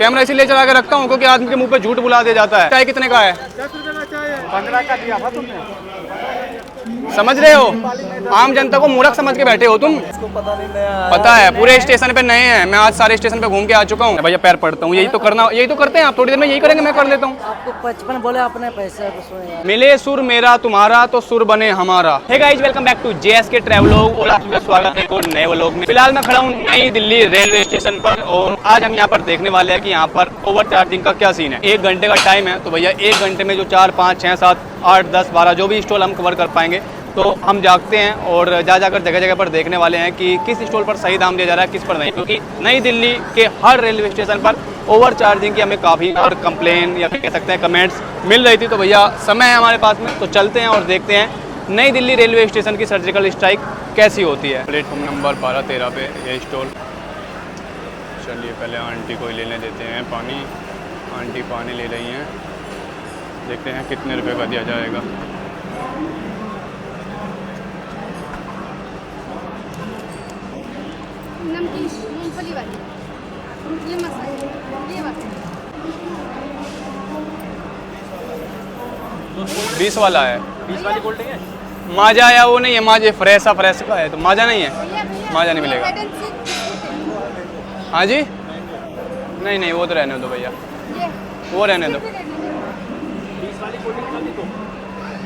Camera इसीलिए चला के रखता हूँ क्योंकि आदमी के मुंह पे झूठ बुला दिया जाता है। चाय कितने का है? 10 रुपए का चाय है। 15 का दिया था तुमने। समझ रहे हो, आम जनता को मूर्ख समझ के बैठे हो तुम। इसको पता नहीं नया पता है, पूरे स्टेशन पे नए हैं। मैं आज सारे स्टेशन पे घूम के आ चुका हूँ। भैया पैर पड़ता हूँ, यही तो करना, यही तो करते हैं आप। थोड़ी देर में यही करेंगे, मैं कर लेता हूँ। आपको 55 बोले अपने पैसे मिले सुर मेरा तुम्हारा तो सुर बने हमारा। Hey guys, welcome back to JSK travelogue और आपका स्वागत है एक और नए व्लॉग में। फिलहाल मैं खड़ा हूँ नई दिल्ली रेलवे स्टेशन पर और आज हम यहाँ पर देखने वाले हैं कि यहाँ पर ओवर चार्जिंग का क्या सीन है। 1 घंटे का टाइम है तो भैया 1 घंटे में जो 4, 5, 6, 7, 8, 10, 12 जो भी स्टॉल हम कवर कर पाएंगे तो हम जागते हैं और जाकर जगह जगह पर देखने वाले हैं कि किस स्टॉल पर सही दाम दिया जा रहा है, किस पर नहीं। क्योंकि नई दिल्ली के हर रेलवे स्टेशन पर ओवर चार्जिंग की हमें काफ़ी और कंप्लेन या फिर कह सकते हैं कमेंट्स मिल रही थी। तो भैया समय है हमारे पास में, तो चलते हैं और देखते हैं नई दिल्ली रेलवे स्टेशन की सर्जिकल स्ट्राइक कैसी होती है। प्लेटफॉर्म नंबर 12-13 पे ये स्टॉल। चलिए पहले आंटी को लेने देते हैं पानी। आंटी पानी ले रही हैं, देखते हैं कितने रुपए का दिया जाएगा। नमकीन मूंगफली वाली, ये मसाला, ये वाला 20 वाला है। 20 वाली कोल्ड ड्रिंक है। माजा या वो नहीं है, माजे फ्रेश का है तो माजा नहीं है। माजा नहीं मिलेगा। हाँ जी, नहीं नहीं वो तो रहने दो भैया, वो रहने दो। 20 वाली कोल्ड ड्रिंक वाली तो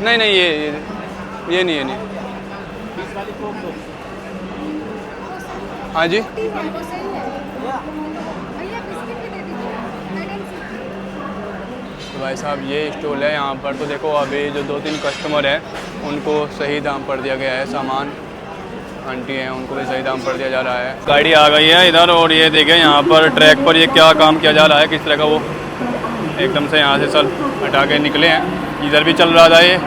नहीं नहीं ये नहीं, ये नहीं। 20 वाली कोक दो। हाँ जी, तो भाई साहब ये स्टॉल है यहाँ पर। तो देखो अभी जो 2-3 कस्टमर हैं उनको सही दाम पर दिया गया है सामान। आंटी हैं उनको भी सही दाम पर दिया जा रहा है। गाड़ी आ गई है इधर और ये देखें यहाँ पर ट्रैक पर ये क्या काम किया जा रहा है, किस तरह का। वो एकदम से यहाँ से सर हटा के निकले हैं। इधर भी चल रहा था ये।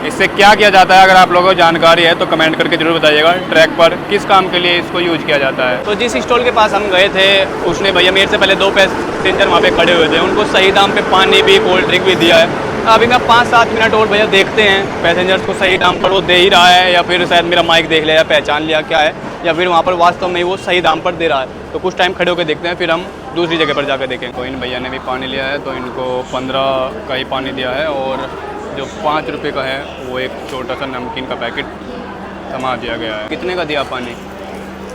इससे क्या किया जाता है, अगर आप लोगों को जानकारी है तो कमेंट करके जरूर बताइएगा। ट्रैक पर किस काम के लिए इसको यूज किया जाता है। तो जिस स्टॉल के पास हम गए थे उसने भैया मेरे से पहले 2 पैसेंजर वहाँ पे खड़े हुए थे, उनको सही दाम पे पानी भी कोल्ड ड्रिंक भी दिया है। अभी मैं 5-7 मिनट और भैया देखते हैं पैसेंजर्स को सही दाम पर वो दे ही रहा है या फिर शायद मेरा माइक देख लिया या पहचान लिया क्या है, या फिर वहाँ पर वास्तव में वो सही दाम पर दे रहा है। तो कुछ टाइम खड़े होकर देखते हैं, फिर हम दूसरी जगह पर जाकर देखें। तो इन भैया ने भी पानी लिया है तो इनको 15 का ही पानी दिया है और जो 5 रुपये का है वो एक छोटा सा नमकीन का पैकेट थमा दिया गया है। कितने का दिया पानी?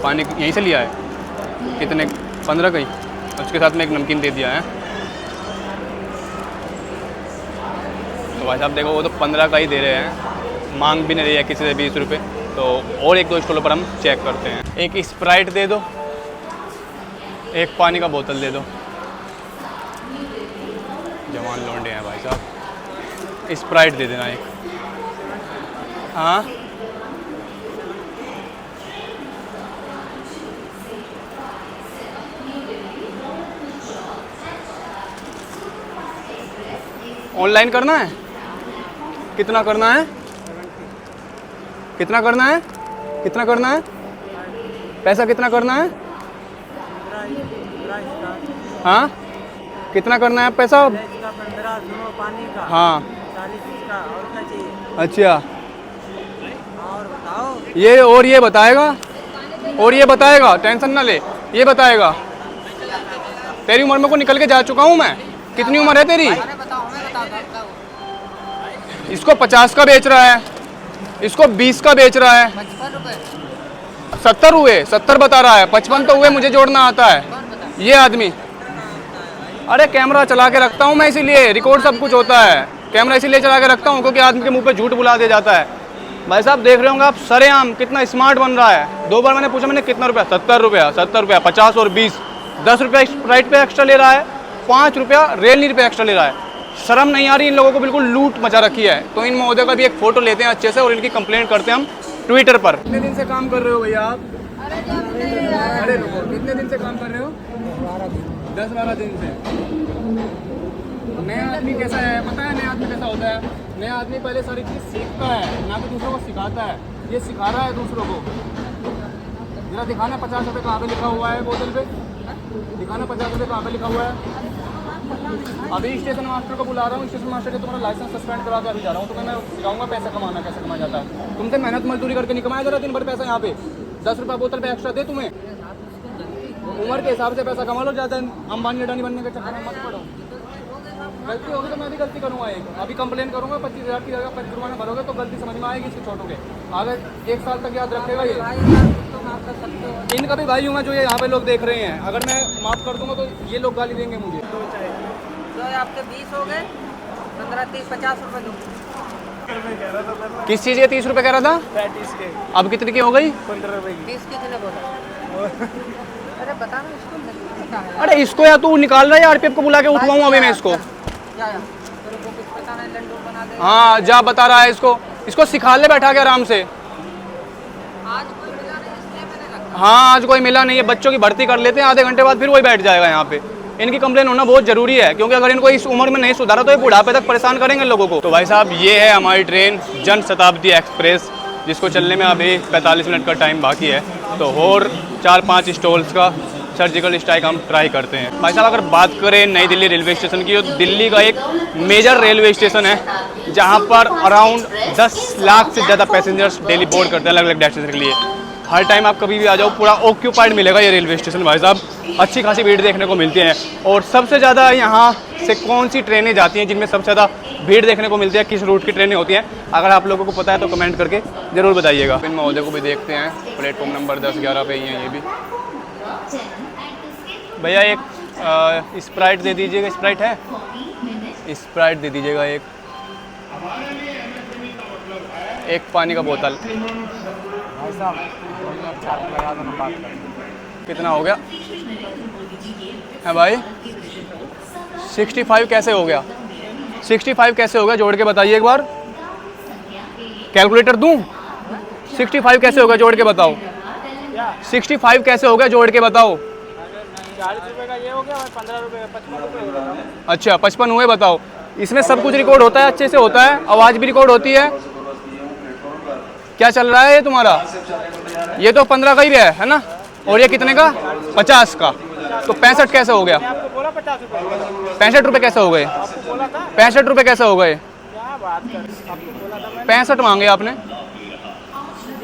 पानी यहीं से लिया है। कितने? 15 का ही। उसके साथ में एक नमकीन दे दिया है। तो भाई साहब देखो वो तो 15 का ही दे रहे हैं, मांग भी नहीं रही है किसी से 20 रुपये। तो और 1-2 स्टॉलों पर हम चेक करते हैं। एक स्प्राइट दे दो, एक पानी का बोतल दे दो। जवान लौंडे हैं भाई साहब। स्प्राइट दे देना एक। हाँ ऑनलाइन करना है? कितना करना है? कितना करना है? कितना करना है? पैसा कितना करना है? हाँ कितना करना है पैसा? 15 सुनो पानी का। हाँ 40 का और क्या चाहिए? अच्छा और बताओ। ये और ये बताएगा, और ये बताएगा, टेंशन ना ले, ये बताएगा। तेरी उम्र में को निकल के जा चुका हूँ मैं। कितनी उम्र है तेरी? इसको 50 का बेच रहा है, इसको 20 का बेच रहा है। 70 हुए, 70 बता रहा है। 55 तो हुए, मुझे जोड़ना आता है। ये आदमी, अरे कैमरा चला के रखता हूँ मैं, इसीलिए रिकॉर्ड सब कुछ होता है। कैमरा इसीलिए चला के रखता हूँ क्योंकि आदमी के मुंह पे झूठ बुला दिया जाता है। भाई साहब देख रहे होंगे आप, सरेआम कितना स्मार्ट बन रहा है। 2 बार मैंने पूछा, मैंने कितना रुपया? 70 रुपया, 70 रुपया, 50 और 20, 10 रुपया राइट पे एक्स्ट्रा ले रहा है, 5 रुपया रेल नीर पे एक्स्ट्रा ले रहा है। शर्म नहीं आ रही इन लोगों को, बिल्कुल लूट मचा रखी है। तो इन महोदय का भी एक फ़ोटो लेते हैं अच्छे से और इनकी कंप्लेंट करते हैं हम ट्विटर पर। कितने दिन से काम कर रहे हो भैया आप? अरे रुको, कितने दिन से काम कर रहे हो? 10-12 दिन से। नया आदमी कैसा है पता है? नया आदमी कैसा होता है? नया आदमी पहले सारी चीज़ सीखता है, ना कि दूसरों को सिखाता है। ये सिखा रहा है दूसरों को। जरा दिखाना 50 रुपये कहाँ पे लिखा हुआ है बोतल पे? दिखाना 50 रुपये कहाँ पे लिखा हुआ है? अभी स्टेशन मास्टर को बुला रहा हूँ। स्टेशन मास्टर के तुम्हारा लाइसेंस सस्पेंड करा के अभी जा रहा हूँ। तो मैं सिखाऊंगा पैसा कमाना कैसे कमाया जाता है। तुमसे मेहनत मजदूरी करके नहीं कमाया जा रहा दिन भर पैसा। यहाँ पे 10 रुपये बोतल पे एक्स्ट्रा दे तुम्हें। उम्र के हिसाब से पैसा कमा लो, ज़्यादा अंबानी अडानी बनने के चक्कर में मत पड़ो। गलती होगी तो मैं भी गलती करूँगा, एक अभी कंप्लेन करूँगा, 25,000 की जगह 5 जुर्माना भरोगे तो गलती समझ में आएगी इसके छोटों के। अगर 1 साल तक याद रखेगा ये। इनका भी भाई हूँ मैं, जो ये यहाँ पे लोग देख रहे हैं, अगर मैं माफ़ कर दूँगा तो ये लोग गाली देंगे मुझे। तो आपके 20 हो गए, 15, 30, 50 रुपए दो। किस चीज़ के 30 रुपये कह रहा था? पैंतीस के अब कितनी की हो गई? 15 रुपए की। 20 कितने बोला? अरे बता ना इसको, पता है। अरे इसको या तू निकाल रहा है, आरपीएफ को बुला के उठवाऊँ अभी मैं इसको। जा तेरे को कुछ पता नहीं, लड्डू बना दे। हाँ जा बता रहा है इसको सिखा ले बैठा के आराम से। आज कोई मिला नहीं इसलिए मैंने रखा। हाँ आज कोई मिला नहीं है, बच्चों की भर्ती कर लेते हैं, आधे घंटे बाद फिर वही बैठ जाएगा यहाँ पे। इनकी कंप्लेन होना बहुत जरूरी है, क्योंकि अगर इनको इस उम्र में नहीं सुधारा तो ये बुढ़ापे तक परेशान करेंगे लोगों को। तो भाई साहब ये है हमारी ट्रेन जन शताब्दी एक्सप्रेस, जिसको चलने में अभी 45 मिनट का टाइम बाकी है। तो और 4-5 स्टॉल्स का सर्जिकल स्ट्राइक हम ट्राई करते हैं। भाई साहब अगर बात करें नई दिल्ली रेलवे स्टेशन की, तो दिल्ली का एक मेजर रेलवे स्टेशन है, जहाँ पर अराउंड 10 लाख से ज़्यादा पैसेंजर्स डेली बोर्ड करते हैं अलग अलग डेस्टिनेशन के लिए। हर टाइम आप कभी भी आ जाओ पूरा ऑक्यूपाइड मिलेगा ये रेलवे स्टेशन। भाई साहब अच्छी खासी भीड़ देखने को मिलती है। और सबसे ज़्यादा यहाँ से कौन सी ट्रेनें जाती हैं जिनमें सबसे ज़्यादा भीड़ देखने को मिलती है, किस रूट की ट्रेनें होती हैं, अगर आप लोगों को पता है तो कमेंट करके ज़रूर बताइएगा। इन महोदय को भी देखते हैं, प्लेटफॉर्म नंबर 10-11 पे ही हैं ये भी। भैया एक स्प्राइट दे दीजिएगा। स्प्राइट है? स्प्राइट दे दीजिएगा एक पानी का बोतल। कितना हो गया है भाई? 65 कैसे हो गया? 65 कैसे हो गया, जोड़ के बताइए एक बार। कैलकुलेटर दूं? 65 कैसे हो गया, जोड़ के बताओ। 65 कैसे हो गया, जोड़ के बताओ। 40 रुपए का ये हो गया और 15 रुपए 55 रुपए हो रहा है। अच्छा 55 हुए, बताओ। इसमें सब कुछ रिकॉर्ड होता है, अच्छे से होता है, आवाज़ भी रिकॉर्ड होती है। क्या चल रहा है ये तुम्हारा? ये तो 15 का ही है ना? और ये कितने का? 50 का। तो 65 कैसे हो गया? आपको बोला 50 रुपए, 65 रुपये कैसे हो गए? आपको बोला था। 65 रुपये कैसे हो गए? क्या बात कर, आपको बोला था मैंने। 65 मांगे आपने? ये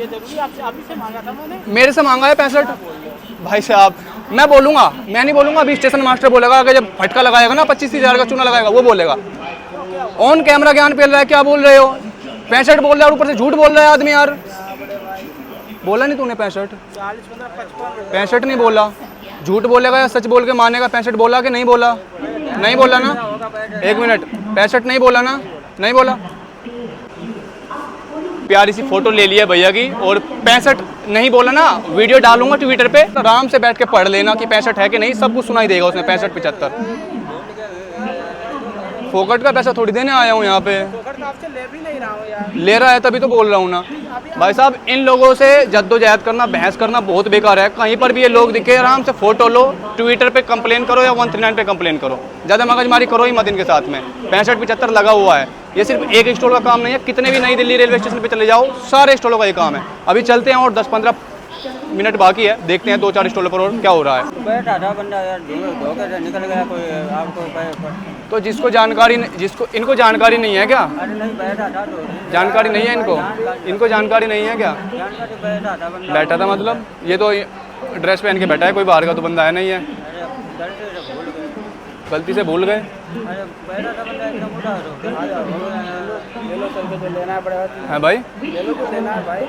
जरूरी आपसे, आप ही से मांगा था मैंने। मेरे से मांगा है 65? भाई साहब मैं बोलूँगा, मैं नहीं बोलूँगा, अभी स्टेशन मास्टर बोलेगा कि जब फटका लगाएगा ना 25-30 हज़ार का चूना लगाएगा, वो बोलेगा। ऑन कैमरा ज्ञान पेल रहा है, क्या बोल रहे हो? 65 बोल रहा है और ऊपर से झूठ बोल रहा है आदमी यार। बोला नहीं तूने 65? 40, 15, 55 65 नहीं बोला, झूठ बोलेगा या सच बोल के मानेगा? 65 बोला कि नहीं बोला? नहीं बोला ना? एक मिनट, 65 नहीं बोला ना? नहीं बोला। प्यारी सी फोटो ले लिया भैया की, और 65 नहीं बोला ना, वीडियो डालूंगा ट्विटर पे, आराम से बैठ के पढ़ लेना कि 65 है कि नहीं, सब कुछ सुनाई देगा उसमें। 65-75 फोकट का पैसा थोड़ी देने आया हूँ यहाँ पे। फोकट आपसे ले भी नहीं रहा हूँ यार। ले रहा है तभी तो बोल रहा हूँ ना। भाई साहब इन लोगों से जद्दोजहद करना, बहस करना बहुत बेकार है। कहीं पर भी ये लोग दिखे, आराम से फोटो लो, ट्विटर पे कंप्लेन करो या 139 पे कंप्लेन करो, ज़्यादा मगजमारी करो ही मत इनके साथ में। 65-75 लगा हुआ है। ये सिर्फ एक स्टॉल का काम नहीं है, कितने भी नई दिल्ली रेलवे स्टेशन पे चले जाओ, सारे स्टॉलों का ये काम है। अभी चलते हैं और 10-15 मिनट बाकी है, देखते हैं 2-4 स्टॉलों पर और क्या हो रहा है। बैठा था बंदा यार, धोखे से निकल गया कोई आपको। तो जिसको जानकारी, जिसको इनको जानकारी नहीं है क्या? अरे नहीं बैठा था तो। जानकारी नहीं है इनको जानकारी नहीं है क्या? जानकारी बैठा था बंदा। बैठा था मतलब ये तो ड्रेस पहन के बैठा है, कोई बाहर का तो बंदा है नहीं है। अरे गलती गलती से भूल गए। से भूल गए। अरे बैठा था बंदा एकदम उठा दो। ले लो चल के, जो लेना है पड़ेगा। है भाई? ले लो जो लेना है भाई।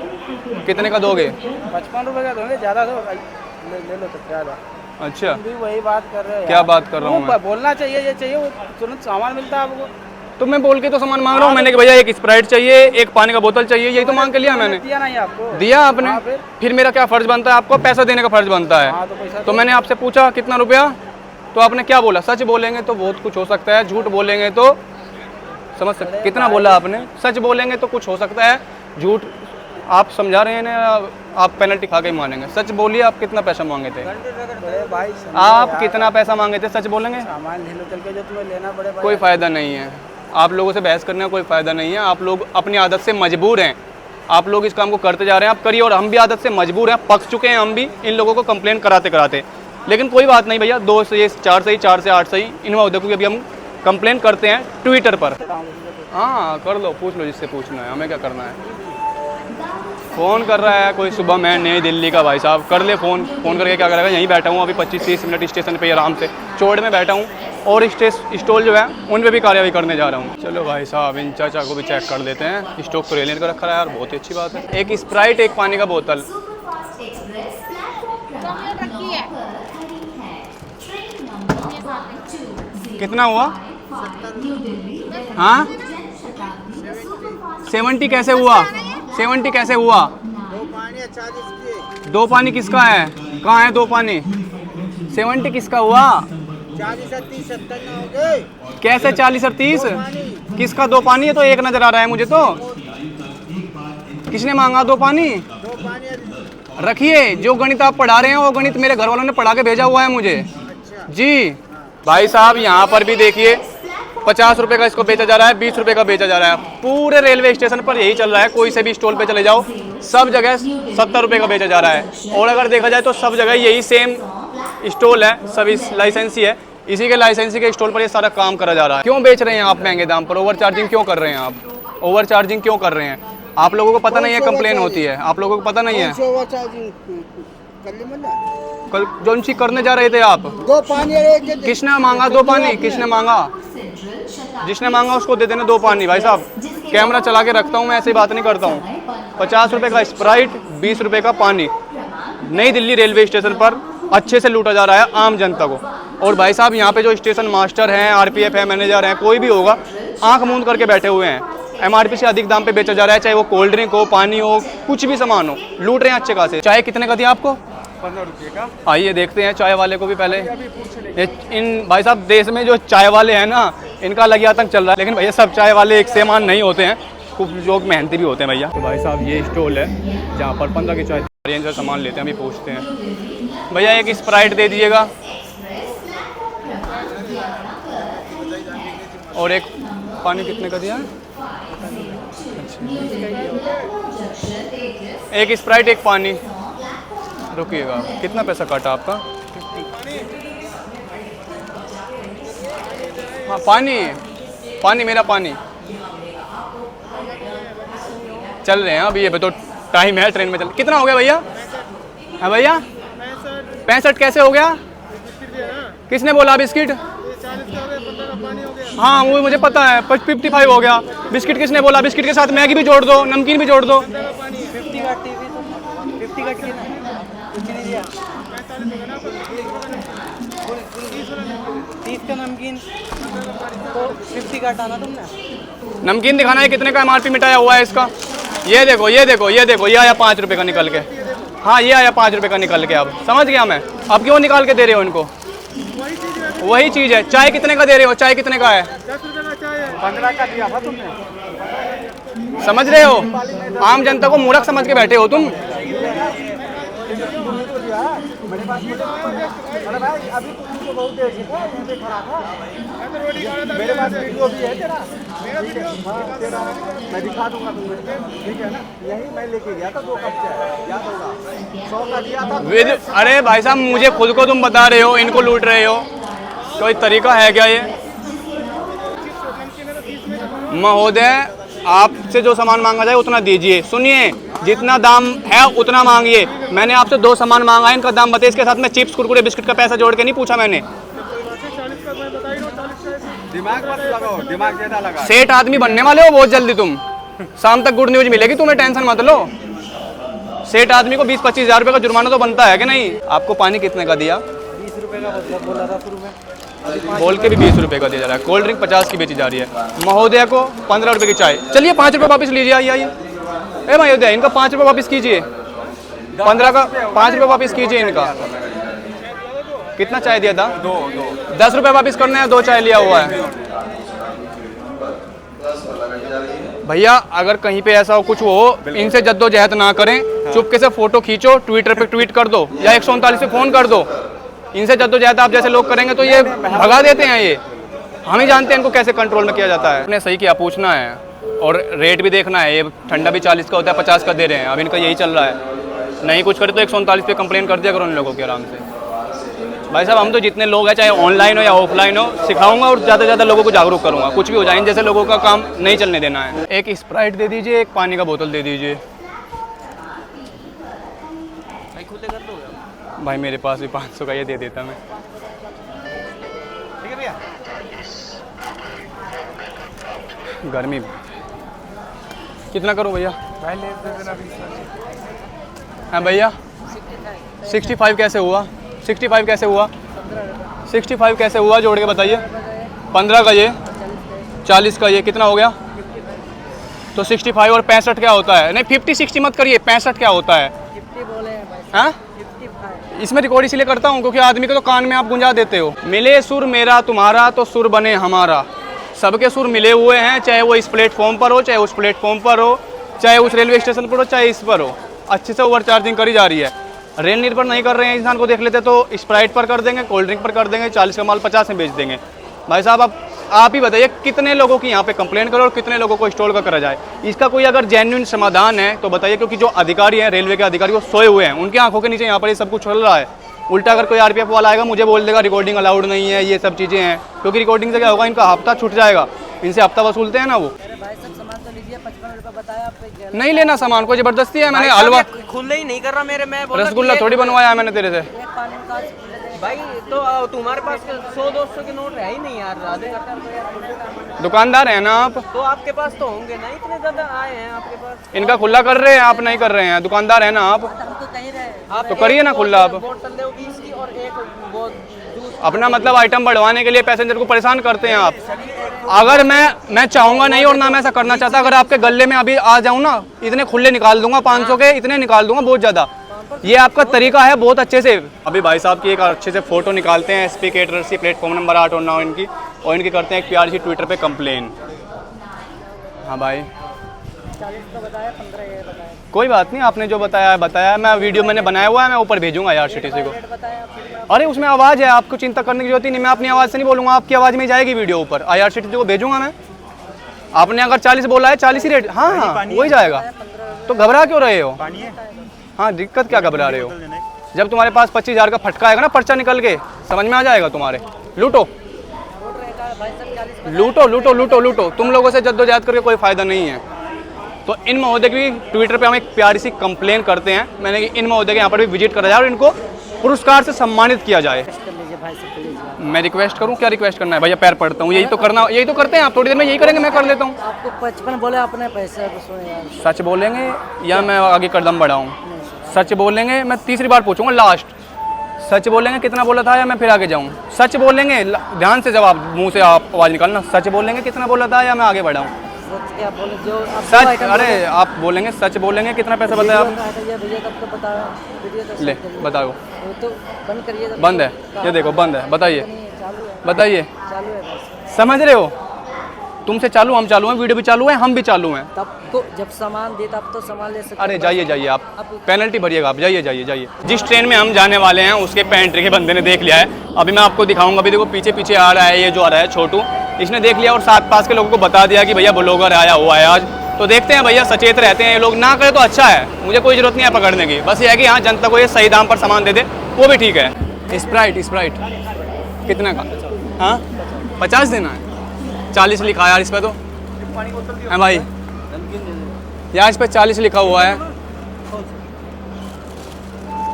कितने का दोगे? 55 रुपए का दोगे, ज़्यादा दो। ले लो तो ज़्यादा। अच्छा तुम भी वही बात कर रहे हो क्या यार। बात कर रहा हूँ मैं? बोलना चाहिए, ये चाहिए, वो तुरंत सामान मिलता है आपको। तो मैं बोल के तो सामान मांग रहा हूँ मैंने कि भैया एक स्प्राइट चाहिए, एक पानी का बोतल चाहिए, यही तो मांग के लिया मैंने। दिया नहीं आपको? दिया आपने? हाँ, फिर मेरा क्या फर्ज बनता है? आपको पैसा देने का फर्ज बनता हाँ, है। तो पैसा तो मैंने आपसे पूछा कितना रुपया, तो आपने क्या बोला? सच बोलेंगे तो बहुत कुछ हो सकता है, झूठ बोलेंगे तो समझ सकते। कितना बोला आपने? सच बोलेंगे तो कुछ हो सकता है, झूठ आप समझा रहे हैं ना, आप पेनल्टी खा के ही मानेंगे। सच बोलिए, आप कितना पैसा मांगे थे? बड़े भाई आप कितना पैसा मांगे थे? सच बोलेंगे? सामान ले लो चल के, जो तुम्हें लेना पड़े। कोई फ़ायदा नहीं है, आप लोगों से बहस करने का कोई फ़ायदा नहीं है। आप लोग अपनी आदत से मजबूर हैं, आप लोग इस काम को करते जा रहे हैं, आप करिए। और हम भी आदत से मजबूर हैं, पक चुके हैं हम भी इन लोगों को कंप्लेन कराते कराते। लेकिन कोई बात नहीं भैया, 2 से 4 सही, 4 से 8 सही। इन महोदय को अभी हम कंप्लेन करते हैं ट्विटर पर। हाँ कर लो, पूछ लो जिससे पूछना है, हमें क्या करना है। फ़ोन कर रहा है कोई सुबह, मैं नई दिल्ली का भाई साहब, कर ले फ़ोन करके क्या करेगा, यहीं बैठा हूँ अभी 25-30 मिनट स्टेशन पे आराम से चौड़ में बैठा हूँ, और स्टॉल जो है उन पे भी कार्रवाई करने जा रहा हूँ। चलो भाई साहब इन चाचा को भी चेक कर लेते हैं, स्टॉक तो रेलवे का रखा है यार, बहुत ही अच्छी बात है। एक स्प्राइट, एक पानी का बोतल, रखी है। कितना हुआ? हाँ 70 कैसे हुआ? 70 कैसे हुआ? दो पानी किसका है? कहाँ है दो पानी? 70 किसका हुआ? 40 और 30 70 ना हो गए। कैसे 40 और 30? किसका दो पानी है? तो एक नजर आ रहा है मुझे तो। किसने मांगा दो पानी? दो पानी रखिए, जो गणित आप पढ़ा रहे हैं वो गणित मेरे घर वालों ने पढ़ा के भेजा हुआ है मुझे। जी भाई साहब, यहाँ पर भी देखिए 50 रुपये का इसको बेचा जा रहा है, 20 रुपये का बेचा जा रहा है। पूरे रेलवे स्टेशन पर यही चल रहा है, कोई से भी स्टॉल पे चले जाओ सब जगह 70 रुपये का बेचा जा रहा है। और अगर देखा जाए तो सब जगह यही सेम स्टॉल है, सभी लाइसेंसी है, इसी के लाइसेंसी के स्टॉल पर ये सारा काम करा जा रहा है। क्यों बेच रहे हैं आप महंगे दाम पर? ओवर चार्जिंग क्यों कर रहे हैं आप? ओवर चार्जिंग क्यों कर रहे हैं? आप लोगों को पता नहीं है कंप्लेन होती है, आप लोगों को पता नहीं है। कल जो सी करने जा रहे थे आप, दो पानी और एक किसने मांगा दो पानी? किसने मांगा? जिसने मांगा उसको दे देना दो पानी। भाई साहब कैमरा चला के रखता हूँ मैं, ऐसी बात नहीं करता हूँ। 50 रुपये का स्प्राइट, 20 रुपये का पानी, नई दिल्ली रेलवे स्टेशन पर अच्छे से लूटा जा रहा है आम जनता को। और भाई साहब यहाँ पे जो स्टेशन मास्टर हैं, आरपीएफ है, मैनेजर हैं, कोई भी होगा, आंख मूंद करके बैठे हुए हैं। एमआरपी से अधिक दाम पे बेचा जा रहा है, चाहे वो कोल्ड ड्रिंक हो, पानी हो, कुछ भी सामान हो, लूट रहे हैं अच्छे खासे। चाय कितने का दिया आपको? 15 रुपये का। आइए देखते हैं चाय वाले को भी पहले। इन भाई साहब देश में जो चाय वाले हैं ना, इनका अलग ही आतंक चल रहा है। लेकिन भैया सब चाय वाले एक समान नहीं होते हैं, खूब लोग मेहनती भी होते हैं भैया। तो भाई साहब ये स्टॉल है जहाँ पर 15 की चाय रेंज का सामान लेते हैं। अभी पूछते हैं भैया एक स्प्राइट दे दीजिएगा और एक पानी कितने का दिया? एक स्प्राइट एक पानी। रुकिएगा, कितना पैसा काटा आपका? हाँ पानी, पानी मेरा पानी। चल रहे हैं अभी, ये तो टाइम है, ट्रेन में चल। कितना हो गया भैया? हाँ भैया 65 कैसे हो गया? किसने बोला बिस्किट? हाँ वो मुझे पता है, 55 हो गया। बिस्किट किसने बोला? बिस्किट के साथ मैगी भी जोड़ दो, नमकीन भी जोड़ दो। 30 का नमकीन तो 50 का हटाना तुमने। नमकीन दिखाना है कितने का एमआरपी मिटाया हुआ है इसका। ये देखो ये देखो ये देखो, ये आया 5 रुपये का निकल के। हाँ ये आया 5 रुपये का निकल के। अब समझ गया मैं। अब क्यों निकाल के दे रहे हो इनको? वही चीज़ है। चाय कितने का दे रहे हो? चाय कितने का है? 10 रुपये का चाय है। 15 का दिया था तुमने। समझ रहे हो? आम जनता को मूर्ख समझ के बैठे हो तुम। मेरे पास अरे भाई अभी तुमको बहुत देर से था, मैं खड़ा था। मेरे पास वीडियो भी है तेरा। हाँ तेरा मैं दिखा दूंगा तुम्हें, ठीक है ना? यही मैं लेके गया था 2 कप चाय, याद होगा 100 का दिया था। अरे भाई साहब मुझे खुद को तुम बता रहे हो, इनको लूट रहे हो। कोई तरीका है क्या ये? महोदय आपसे जो सामान मांगा जाए उतना दीजिए। सुनिए, जितना दाम है उतना मांगिए। मैंने आपसे 2 सामान मांगा है, इनका दाम बताइए। इसके साथ में चिप्स कुरकुरे बिस्किट का पैसा जोड़ के नहीं पूछा मैंने। दिमाग मत लगाओ, दिमाग ज्यादा लगा। सेठ आदमी बनने वाले हो बहुत जल्दी तुम। शाम तक गुड न्यूज मिलेगी तुम्हें, टेंशन मत लो। सेठ आदमी को 20-25 हज़ार रुपये का जुर्माना तो बनता है कि नहीं? आपको पानी कितने का दिया? 20 रुपये का बोला था शुरू में, बोल के भी 20 रुपये का दिया जा रहा है। कोल्ड ड्रिंक 50 की बेची जा रही है। महोदय को 15 रुपये की चाय। चलिए 5 रुपये वापस लीजिए। आइए ए महोदय, इनका 5 रुपये वापस कीजिए। 15 का 5 रुपये वापस कीजिए इनका। कितना चाय दिया था? 10 रुपये वापस करने हैं, 2 चाय लिया हुआ है। भैया अगर कहीं पे ऐसा हो कुछ हो, इनसे जद्दोजहद ना करें। चुपके से फोटो खींचो, ट्विटर पे ट्वीट कर दो या 139 पे फ़ोन कर दो। इनसे जद्दोजहद आप जैसे लोग करेंगे तो ये भगा देते हैं। ये हम ही जानते हैं इनको कैसे कंट्रोल में किया जाता है। आपने सही किया, पूछना है और रेट भी देखना है। ये ठंडा भी 40 का होता है, 50 का दे रहे हैं। अब इनका यही चल रहा है। नहीं कुछ करे तो 139 पे कंप्लेन कर दिया करो उन लोगों के आराम से। भाई साहब हम तो जितने लोग हैं, चाहे ऑनलाइन हो या ऑफलाइन हो, सिखाऊंगा और ज़्यादा से ज़्यादा लोगों को जागरूक करूँगा। कुछ भी हो जाए, इन जैसे लोगों का काम नहीं चलने देना है। एक स्प्राइट दे दीजिए, एक पानी का बोतल दे दीजिए। भाई मेरे पास भी 500 का ये दे देता मैं। ठीक है भैया। गर्मी कितना करूं भैया? भाई ले देना 20। हाँ भैया 65 कैसे हुआ? 65 कैसे हुआ? 65 कैसे हुआ जोड़ के बताइए। 15 का ये, 40 का ये, कितना हो गया? तो 65 और 65 क्या होता है? नहीं 50-60 मत करिए, 65 क्या होता है? 50 बोले हैं भाई। हाँ 55। इसमें रिकॉर्ड इसलिए करता हूँ क्योंकि आदमी के तो कान में आप गुंजा देते हो। मिले सुर मेरा तुम्हारा तो सुर बने हमारा। सबके सुर मिले हुए हैं, चाहे वो इस प्लेटफॉर्म पर हो, चाहे उस प्लेटफॉर्म पर हो, चाहे उस रेलवे स्टेशन पर हो, चाहे इस पर हो। अच्छे से ओवर चार्जिंग करी जा रही है। रेल निर्भर नहीं कर रहे हैं इंसान को देख लेते तो स्प्राइट पर कर देंगे, कोल्ड ड्रिंक पर कर देंगे, 40 का माल 50 में बेच देंगे। भाई साहब आप ही बताइए कितने लोगों की यहाँ पे कंप्लेंट करो और कितने लोगों को स्टॉल का करा जाए। इसका कोई अगर जेन्युइन समाधान है तो बताइए, क्योंकि जो अधिकारी हैं रेलवे के अधिकारी वो सोए हुए हैं, उनकी आंखों के नीचे यहाँ पर ये सब कुछ चल रहा है। उल्टा अगर कोई आरपीएफ वाला आएगा मुझे बोल देगा रिकॉर्डिंग अलाउड नहीं है, ये सब चीज़ें हैं, क्योंकि रिकॉर्डिंग से क्या होगा, इनका हफ्ता छूट जाएगा। इनसे हफ्ता वसूलते हैं ना वो। अरे भाई सब सामान तो लीजिए, 55 रुपये बताया आप। नहीं लेना सामान, कोई ज़बरदस्ती है। मैंने हलवा खुले ही नहीं कर रहा मेरे, मैं रसगुल्ला थोड़ी बनवाया है मैंने तेरे से। एक पानी का भाई तो तुम्हारे पास 100-200 के नोट है ही नहीं यार। दुकानदार है ना आप, तो आपके पास तो होंगे ना, इतने ज्यादा आए हैं आपके पास। इनका खुला कर रहे हैं, आप नहीं कर रहे हैं। दुकानदार है ना आप, हम तो कह रहे हैं आप तो करिए ना खुला। आप बोतल दो 20 की और एक वो जूस। अपना मतलब आइटम बढ़वाने के लिए पैसेंजर को परेशान करते हैं आप। अगर मैं चाहूँगा नहीं और ना मैं ऐसा करना चाहता, अगर आपके गले में अभी आ जाऊँ ना, इतने खुले निकाल दूंगा 500 के, इतने निकाल दूंगा बहुत ज़्यादा। ये आपका तरीका है बहुत अच्छे से। अभी भाई साहब की एक अच्छे से फ़ोटो निकालते हैं एसपी कैटरर्स की, प्लेटफॉर्म नंबर 8 और 9 इनकी, और इनकी करते हैं एक प्यारी सी ट्विटर पे कंप्लेन। हाँ भाई 40 का बताया, 15 ये बताया। कोई बात नहीं, आपने जो बताया है बताया। मैं वीडियो मैंने बनाया हुआ है, मैं ऊपर भेजूंगा यार सिटीसी को। रेट बताया फिर मैं अरे उसमें आवाज़ है, आपको चिंता करने की जरूरत ही नहीं। मैं अपनी आवाज़ से नहीं बोलूँगा, आपकी आवाज़ में जाएगी वीडियो ऊपर, IRCTC को भेजूंगा मैं। आपने अगर 40 बोला है 40 ही रेट, हाँ हाँ वही जाएगा। तो घबरा क्यों रहे हो? हाँ दिक्कत क्या घबरा रहे हो? जब तुम्हारे पास 25,000 का फटका आएगा ना, पर्चा निकल के, समझ में आ जाएगा तुम्हारे। लूटो बोल रहे का भाई सब 40 लूटो लूटो लूटो लूटो। तुम लोगों से जद्दोजहद करके कोई फ़ायदा नहीं है। तो इन महोदय की ट्विटर पे हम एक प्यारी सी कंप्लेन करते हैं। मैंने कि इन महोदय के यहाँ पर भी विजिट करा जाए और इनको पुरस्कार से सम्मानित किया जाए। कर लीजिए भाई सब प्लीज। मैं रिक्वेस्ट करूँ? क्या रिक्वेस्ट करना है भैया? पैर पड़ता हूँ, यही तो करना, यही तो करते हैं आप। थोड़ी देर में यही करेंगे, मैं कर लेता हूँ। आपको 55 बोले अपने पैसे तो सुने यार। सच बोलेंगे या मैं आगे कदम बढ़ाऊँ? सच बोलेंगे, मैं तीसरी बार पूछूंगा लास्ट। सच बोलेंगे कितना बोला था या मैं फिर आगे जाऊँ? सच बोलेंगे, ध्यान से जवाब, मुंह से आप आवाज़ निकालना। सच बोलेंगे कितना बोला था या मैं आगे बढ़ाऊँ? सच क्या बोले जो आप सच, अरे आप बोलेंगे, सच बोलेंगे कितना पैसा बताया आप? भैया तब तो बता वीडियो तो ले बताओ। वो तो बंद करिए। बंद है, ये देखो बंद है। बताइए चालू है, बताइए, चालू है बस। समझ रहे हो? तुमसे चालू, हम चालू हैं, वीडियो भी चालू है, हम भी चालू हैं। तब तो जब सामान दे तब तो सामान ले सकते। अरे जाइए जाइए, आप पेनल्टी भरिएगा आप। जाइए जाइए जाइए। जिस ट्रेन में हम जाने वाले हैं उसके पेंट्री के बंदे ने देख लिया है। अभी मैं आपको दिखाऊंगा। अभी देखो पीछे पीछे आ रहा है, ये जो आ रहा है छोटू, इसने देख लिया और साथ पास के लोगों को बता दिया कि भैया ब्लॉगर आया हुआ है आज। तो देखते हैं भैया, सचेत रहते हैं ये लोग। ना करे तो अच्छा है, मुझे कोई ज़रूरत नहीं है पकड़ने की। बस ये है कि हाँ जनता को ये सही दाम पर सामान दे दे, वो भी ठीक है। स्प्राइट स्प्राइट कितने का? हाँ 50 देना है, 40 लिखा है यार इस पर तो। है भाई यार इस पर 40 लिखा हुआ है।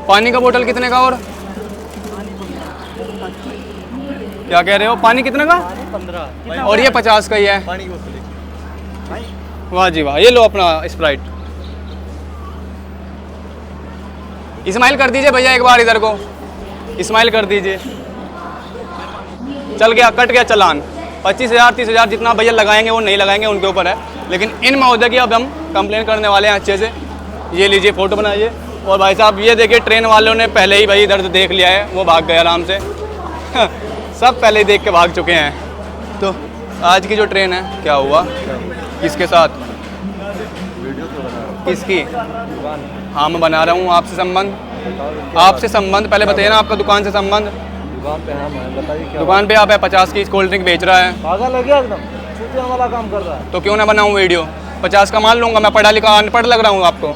पानी का बोतल कितने का? और क्या कह रहे हो? पानी कितने का? 15। और ये 50 का ही है। पानी की बोतल। वाह जी वाह, ये लो अपना स्प्राइट। इस्माइल कर दीजिए भैया एक बार, इधर को इस्माइल कर दीजिए। चल गया, कट गया चालान। 25,000 30,000 जितना भैया लगाएंगे वो नहीं लगाएंगे, उनके ऊपर है। लेकिन इन महोदय की अब हम कंप्लेन करने वाले हैं अच्छे से। ये लीजिए फ़ोटो बनाइए। और भाई साहब ये देखिए, ट्रेन वालों ने पहले ही भाई इधर से देख लिया है, वो भाग गए आराम से। सब पहले ही देख के भाग चुके हैं। तो आज की जो ट्रेन है क्या हुआ, किसके साथ? किसकी? हाँ मैं बना रहा हूँ आपसे संबंध। आपसे संबंध पहले बताइए ना, आपका दुकान से संबंध? दुकान पे हम हैं, बताइए क्या दुकान पे आप है 50 की कोल्ड ड्रिंक बेच रहा है, पागल है क्या एकदम? छूटने वाला काम कर रहा है। तो क्यों ना बनाऊँ वीडियो? 50 का मान लूँगा, मैं पढ़ा लिखा अनपढ़ लग रहा हूँ आपको?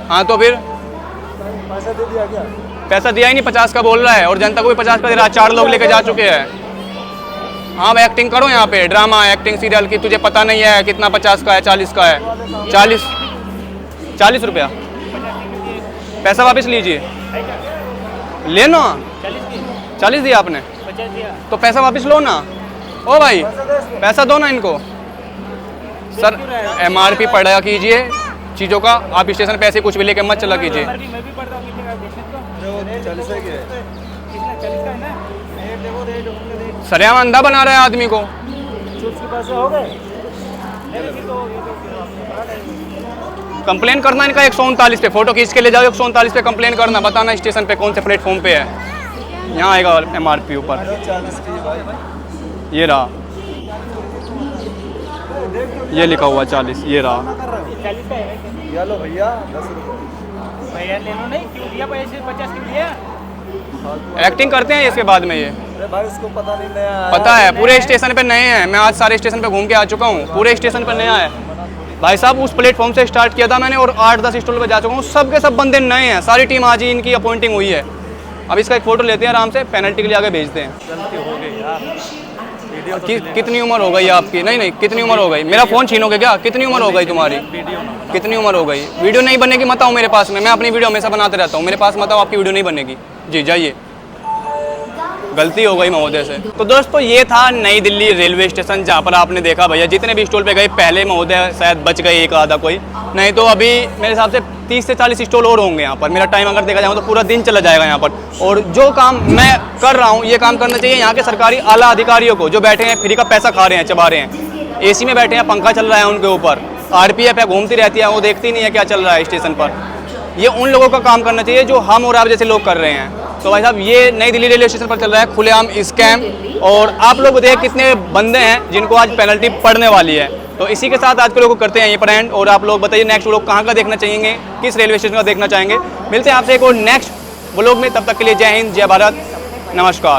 हाँ तो फिर पैसा दे दिया क्या? पैसा दिया ही नहीं, 50 का बोल रहा है और जनता को भी 50 का दे रहा है। 4 लोग लेके जा चुके हैं। हाँ भाई एक्टिंग करो यहाँ पे, ड्रामा एक्टिंग सीरियल की। तुझे पता नहीं है कितना 50 का है 40 का है? 40 रुपया। पैसा वापस लीजिए। ले लो 40 दिया आपने, तो पैसा वापस लो ना। ओ भाई पैसा दो ना इनको। सर MRP पढ़ा कीजिए चीज़ों का, आप स्टेशन पे ऐसे कुछ भी लेके मत चला कीजिए। सरेआम अंधा बना रहा है आदमी को। कंप्लेन करना इनका 139 पे, फोटो खींच के ले जाओ 139 पे कंप्लेन करना, बताना स्टेशन पे कौन से प्लेटफॉर्म पे है। यहाँ आएगा MRP ऊपर, ये रहा, ये लिखा हुआ 40, ये रहा। लो भैया 10 रुपये भैया ले लो, नहीं क्यों दिया पैसे 50 क्यों दिया? एक्टिंग करते हैं इसके बाद में ये। अरे भाई उसको पता नहीं, नया आया पता है पूरे स्टेशन पे नए हैं, मैं आज सारे स्टेशन पे घूम के आ चुका हूँ, पूरे स्टेशन पे नया है भाई साहब। उस प्लेटफॉर्म से स्टार्ट किया था मैंने और 8-10 स्टॉल पे जा चुका हूँ, सब के सब बंदे नए हैं, सारी टीम आज ही इनकी अपॉइंटिंग हुई है। अब इसका एक फ़ोटो लेते हैं आराम से, पेनल्टी के लिए आगे भेजते हैं। गलती हो गई यार, कितनी उम्र हो गई आपकी? नहीं कितनी उम्र हो गई? मेरा फ़ोन छीनोगे क्या? कितनी उम्र हो गई तुम्हारी? कितनी उम्र हो गई? वीडियो नहीं बनेगी मत आओ मेरे पास में, मैं अपनी वीडियो हमेशा बनाते रहता हूँ, मेरे पास मत आओ, आपकी वीडियो नहीं बनेगी। जी जाइए, गलती हो गई महोदय से। तो दोस्तों ये था नई दिल्ली रेलवे स्टेशन, जहाँ पर आपने देखा भैया जितने भी स्टॉल पे गए, पहले महोदय शायद बच गए एक आधा कोई, नहीं तो अभी मेरे हिसाब से 30 से 40 स्टॉल और होंगे यहाँ पर। मेरा टाइम अगर देखा जाए तो पूरा दिन चला जाएगा यहाँ पर। और जो काम मैं कर रहा हूँ ये काम करना चाहिए यहाँ के सरकारी आला अधिकारियों को, जो बैठे हैं फ्री का पैसा खा रहे हैं, चबा रहे हैं, AC में बैठे हैं, पंखा चल रहा है उनके ऊपर, RPF है घूमती रहती है, वो देखती नहीं है क्या चल रहा है स्टेशन पर। ये उन लोगों का काम करना चाहिए जो हम और आप जैसे लोग कर रहे हैं। तो भाई साहब ये नई दिल्ली रेलवे स्टेशन पर चल रहा है खुलेआम स्कैम, और आप लोग देखिए कितने बंदे हैं जिनको आज पेनल्टी पड़ने वाली है। तो इसी के साथ आज के लोग करते हैं ये पर एंड। और आप लोग बताइए नेक्स्ट व्लॉग कहाँ का देखना चाहेंगे, किस रेलवे स्टेशन का देखना चाहेंगे। मिलते हैं आपसे एक और नेक्स्ट व्लॉग में, तब तक के लिए जय हिंद, जय भारत, नमस्कार।